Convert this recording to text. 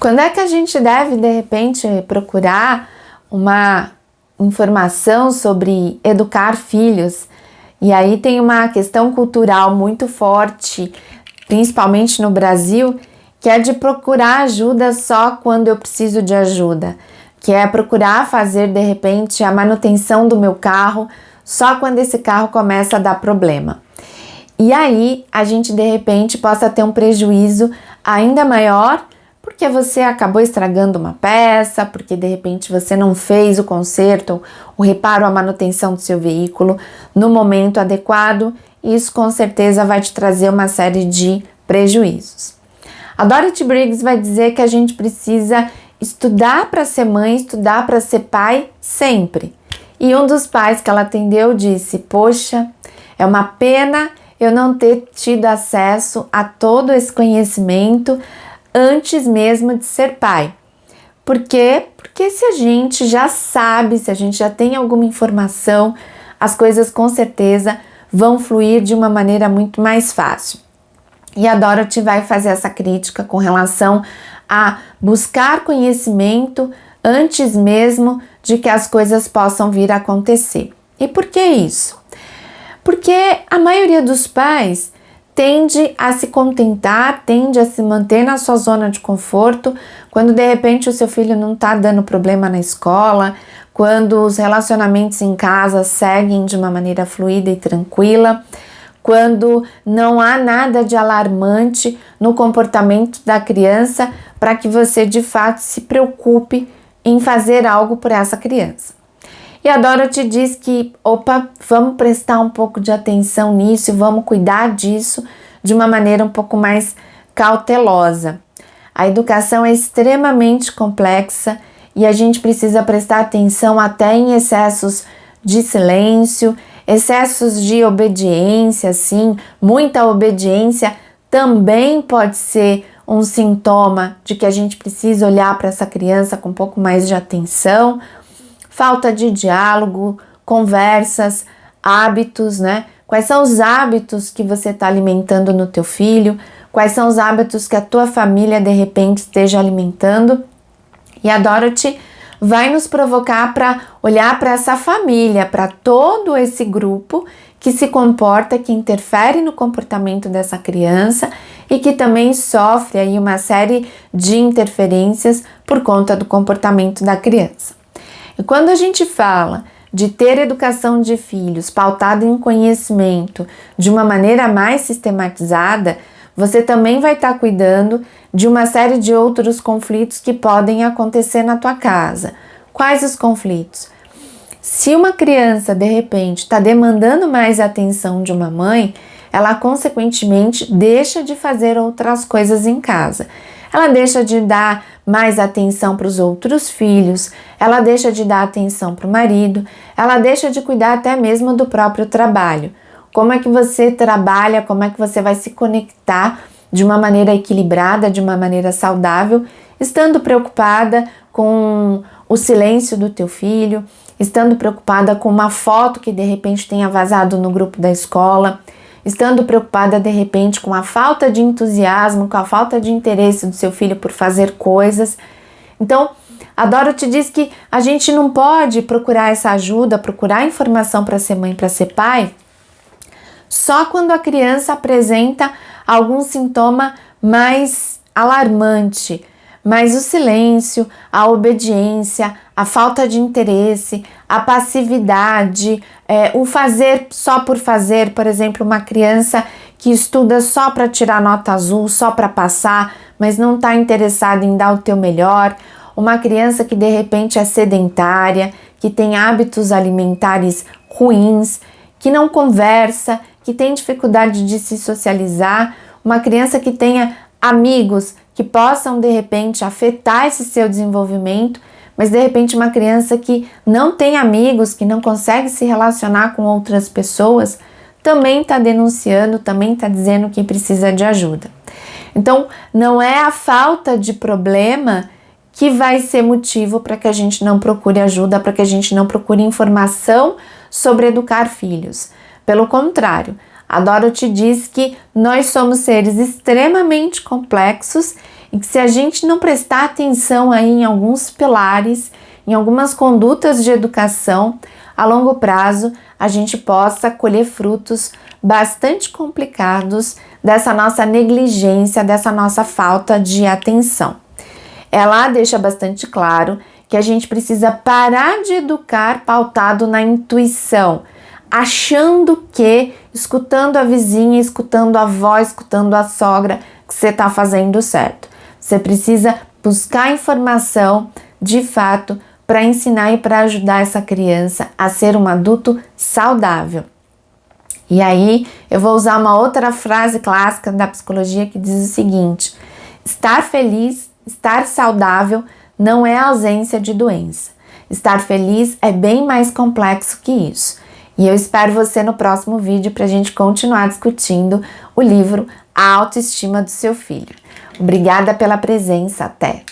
Quando é que a gente deve, de repente, procurar uma informação sobre educar filhos? E aí tem uma questão cultural muito forte, principalmente no Brasil, que é de procurar ajuda só quando eu preciso de ajuda, que é procurar fazer, de repente, a manutenção do meu carro só quando esse carro começa a dar problema. E aí a gente, de repente, possa ter um prejuízo ainda maior, porque você acabou estragando uma peça, porque de repente você não fez o conserto, o reparo, a manutenção do seu veículo no momento adequado, e isso com certeza vai te trazer uma série de prejuízos. A Dorothy Briggs vai dizer que a gente precisa estudar para ser mãe, estudar para ser pai sempre. E um dos pais que ela atendeu disse: poxa, é uma pena eu não ter tido acesso a todo esse conhecimento antes mesmo de ser pai. Por quê? Porque se a gente já sabe, se a gente já tem alguma informação, as coisas com certeza vão fluir de uma maneira muito mais fácil. E a Dorothy vai fazer essa crítica com relação a buscar conhecimento antes mesmo de que as coisas possam vir a acontecer. E por que isso? Porque a maioria dos pais tende a se contentar, tende a se manter na sua zona de conforto, quando de repente o seu filho não está dando problema na escola, quando os relacionamentos em casa seguem de uma maneira fluida e tranquila, quando não há nada de alarmante no comportamento da criança para que você de fato se preocupe em fazer algo por essa criança. E a Dorothy diz que, vamos prestar um pouco de atenção nisso e vamos cuidar disso de uma maneira um pouco mais cautelosa. A educação é extremamente complexa e a gente precisa prestar atenção até em excessos de silêncio, excessos de obediência, sim, muita obediência também pode ser um sintoma de que a gente precisa olhar para essa criança com um pouco mais de atenção. Falta de diálogo, conversas, hábitos, né? Quais são os hábitos que você está alimentando no teu filho? Quais são os hábitos que a tua família de repente esteja alimentando? E a Dorothy vai nos provocar para olhar para essa família, para todo esse grupo que se comporta, que interfere no comportamento dessa criança e que também sofre aí uma série de interferências por conta do comportamento da criança. E quando a gente fala de ter educação de filhos pautada em conhecimento de uma maneira mais sistematizada, você também vai estar cuidando de uma série de outros conflitos que podem acontecer na tua casa. Quais os conflitos? Se uma criança, de repente, está demandando mais atenção de uma mãe, ela, consequentemente, deixa de fazer outras coisas em casa. Ela deixa de dar mais atenção para os outros filhos, ela deixa de dar atenção para o marido, ela deixa de cuidar até mesmo do próprio trabalho. Como é que você trabalha, como é que você vai se conectar de uma maneira equilibrada, de uma maneira saudável, estando preocupada com o silêncio do teu filho, estando preocupada com uma foto que de repente tenha vazado no grupo da escola, estando preocupada de repente com a falta de entusiasmo, com a falta de interesse do seu filho por fazer coisas. Então, a Dorothy diz que a gente não pode procurar essa ajuda, procurar informação para ser mãe, para ser pai, só quando a criança apresenta algum sintoma mais alarmante, mas o silêncio, a obediência, a falta de interesse, a passividade, o fazer só por fazer, por exemplo, uma criança que estuda só para tirar nota azul, só para passar, mas não está interessada em dar o teu melhor, uma criança que de repente é sedentária, que tem hábitos alimentares ruins, que não conversa, que tem dificuldade de se socializar, uma criança que tenha amigos que possam de repente afetar esse seu desenvolvimento, mas de repente uma criança que não tem amigos, que não consegue se relacionar com outras pessoas, também está denunciando, também está dizendo que precisa de ajuda. Então, não é a falta de problema que vai ser motivo para que a gente não procure ajuda, para que a gente não procure informação sobre educar filhos. Pelo contrário, a Dorothy diz que nós somos seres extremamente complexos e que se a gente não prestar atenção aí em alguns pilares, em algumas condutas de educação, a longo prazo a gente possa colher frutos bastante complicados dessa nossa negligência, dessa nossa falta de atenção. Ela deixa bastante claro que a gente precisa parar de educar pautado na intuição, achando que, escutando a vizinha, escutando a avó, escutando a sogra, que você está fazendo certo. Você precisa buscar informação de fato para ensinar e para ajudar essa criança a ser um adulto saudável. E aí eu vou usar uma outra frase clássica da psicologia que diz o seguinte: estar feliz, estar saudável não é ausência de doença. Estar feliz é bem mais complexo que isso. E eu espero você no próximo vídeo para a gente continuar discutindo o livro A Autoestima do Seu Filho. Obrigada pela presença, até!